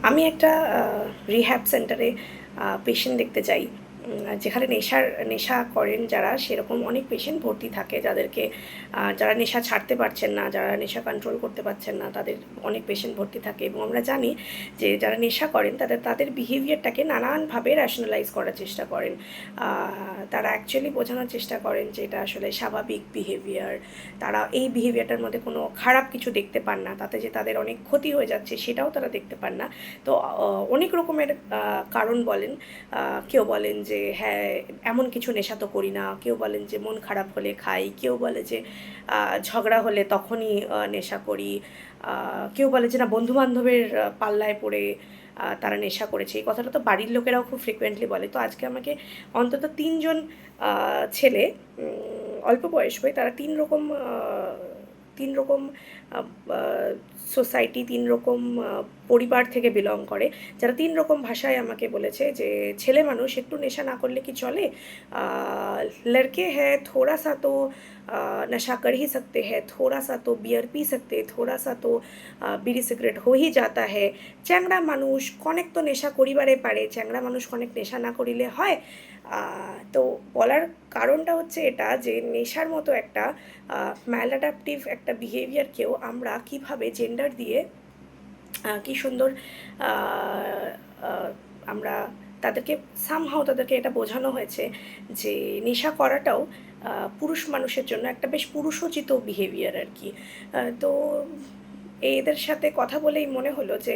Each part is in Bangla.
আমি একটা রিহ্যাব সেন্টারে পেশেন্ট দেখতে যাই, যেখানে নেশা করেন যারা, সেরকম অনেক পেশেন্ট ভর্তি থাকে, যাদেরকে যারা নেশা ছাড়তে পারছেন না, যারা নেশা কন্ট্রোল করতে পারছেন না, তাদের অনেক পেশেন্ট ভর্তি থাকে। এবং আমরা জানি যে যারা নেশা করেন তাদের বিহেভিয়ারটাকে নানানভাবে র্যাশনালাইজ করার চেষ্টা করেন। তারা অ্যাকচুয়ালি বোঝানোর চেষ্টা করেন যে এটা আসলে স্বাভাবিক বিহেভিয়ার। তারা এই বিহেভিয়ারটার মধ্যে কোনো খারাপ কিছু দেখতে পান না, তাতে যে তাদের অনেক ক্ষতি হয়ে যাচ্ছে সেটাও তারা দেখতে পান না। তো অনেক রকমের কারণ বলেন। কেউ বলেন যে হ্যাঁ, এমন কিছু নেশা তো করি না, কেউ বলেন যে মন খারাপ হলে খাই, কেউ বলে যে ঝগড়া হলে তখনই নেশা করি, কেউ বলে যে না, বন্ধুবান্ধবের পাল্লায় পড়ে তারা নেশা করেছে। এই কথাটা তো বাড়ির লোকেরাও খুব ফ্রিকুয়েন্টলি বলে। তো আজকে আমাকে অন্তত তিনজন ছেলে, অল্প বয়স হয়ে, তারা তিন রকম সোসাইটি, তিন রকম পরিবার থেকে বিলং করে, যারা তিন রকম ভাষায় আমাকে বলেছে যে ছেলে মানুষ একটু নেশা না করলে কি চলে, লড়কে হ্যাঁ থোড়া সা তো नशा कर ही सकते हैं, थोड़ा सा तो बियर पी सकते हैं, थोड़ा सा तो বিড়ি সিগারেট हो ही जाता है, চ্যাংড়া মানুষ কনেক তো নেশা করিবারে পারে, চ্যাংড়া মানুষ কনেক নেশা না করিলে হয়। তো বলার কারণটা হচ্ছে এটা যে নেশার মতো একটা ম্যালঅ্যাডাপটিভ একটা বিহেভিয়ারকেও আমরা কিভাবে জেন্ডার দিয়ে কি সুন্দর আমরা তাদেরকে সামহাও তাদেরকে এটা বোঝানো হয়েছে যে নেশা করাটাও পুরুষ মানুষের জন্য একটা বেশ পুরুষোচিত বিহেভিয়ার আর কি। তো এদের সাথে কথা বলেই মনে হলো যে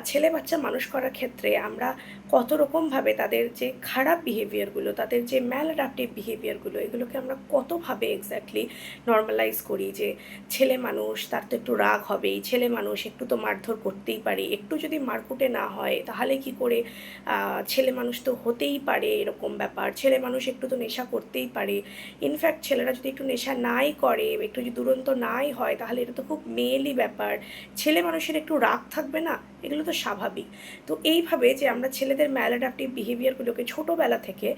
ছেলে বাচ্চা মানুষ করার ক্ষেত্রে আমরা কত রকমভাবে তাদের যে খারাপ বিহেভিয়ারগুলো, তাদের যে ম্যালঅ্যাডাপটিভ বিহেভিয়ারগুলো, এগুলোকে আমরা কতভাবে এক্স্যাক্টলি নর্মালাইজ করি। যে ছেলে মানুষ, তার তো একটু রাগ হবেই, ছেলে মানুষ একটু তো মারধর করতেই পারে, একটু যদি মারকুটে না হয় তাহলে কি করে, ছেলে মানুষ তো হতেই পারে এরকম ব্যাপার, ছেলে মানুষ একটু তো নেশা করতেই পারে। ইনফ্যাক্ট ছেলেরা যদি একটু নেশা নাই করে, একটু যদি দুরন্ত নাই হয়, তাহলে এটা তো খুব মেয়েলি ব্যাপার, ছেলে মানুষের একটু রাগ থাকবে না, এগুলো তো স্বাভাবিক। তো এইভাবে যে আমরা ছেলেদের ম্যালঅ্যাডাপটিভ বিহেভিয়ারগুলোকে ছোটোবেলা থেকে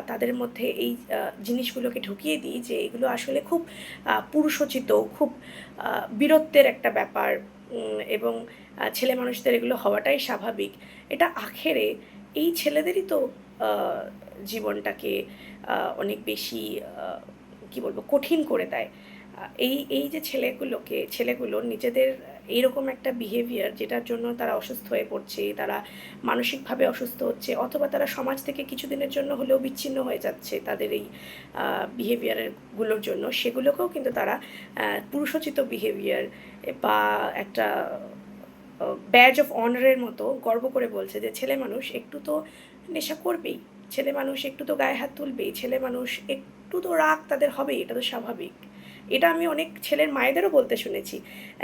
তাদের মধ্যে এই জিনিসগুলোকে ঢুকিয়ে দিই যে এগুলো আসলে খুব পুরুষোচিত, খুব বীরত্বের একটা ব্যাপার, এবং ছেলে মানুষদের এগুলো হওয়াটাই স্বাভাবিক। এটা আখেরে এই ছেলেদেরই তো জীবনটাকে অনেক বেশি কী বলবো, কঠিন করে দেয়। এই যে ছেলেগুলো নিজেদের এইরকম একটা বিহেভিয়ার, যেটার জন্য তারা অসুস্থ হয়ে পড়ছে, তারা মানসিকভাবে অসুস্থ হচ্ছে, অথবা তারা সমাজ থেকে কিছুদিনের জন্য হলেও বিচ্ছিন্ন হয়ে যাচ্ছে তাদের এই বিহেভিয়ারগুলোর জন্য, সেগুলোকেও কিন্তু তারা পুরুষোচিত বিহেভিয়ার বা একটা ব্যাজ অফ অনারের মতো গর্ব করে বলছে যে ছেলে মানুষ একটু তো নেশা করবেই, ছেলে মানুষ একটু তো গায়ে হাত তুলবেই, ছেলে মানুষ একটু তো রাগ তাদের হবেই, এটা তো স্বাভাবিক। এটা আমি অনেক ছেলের মায়েদেরও বলতে শুনেছি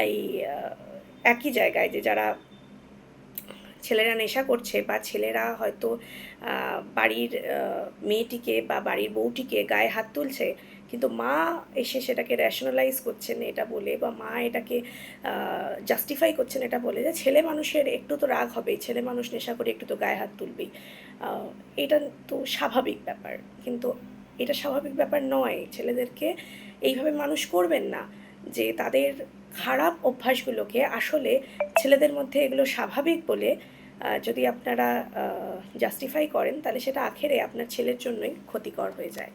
এই একই জায়গায়, যে যারা ছেলেরা নেশা করছে বা ছেলেরা হয়তো বাড়ির মেয়েটিকে বা বাড়ির বউটিকে গায়ে হাত তুলছে, কিন্তু মা এসে সেটাকে র্যাশনালাইজ করছেন এটা বলে, বা মা এটাকে জাস্টিফাই করছেন এটা বলে যে ছেলে মানুষের একটু তো রাগ হবেই, ছেলে মানুষ নেশা করে একটু তো গায়ে হাত তুলবেই, এটা তো স্বাভাবিক ব্যাপার। কিন্তু এটা স্বাভাবিক ব্যাপার নয়। ছেলেদেরকে এইভাবে মানুষ করবেন না যে তাদের খারাপ অভ্যাসগুলোকে আসলে ছেলেদের মধ্যে এগুলো স্বাভাবিক বলে যদি আপনারা জাস্টিফাই করেন, তাহলে সেটা আখেরে আপনার ছেলের জন্যই ক্ষতিকর হয়ে যায়।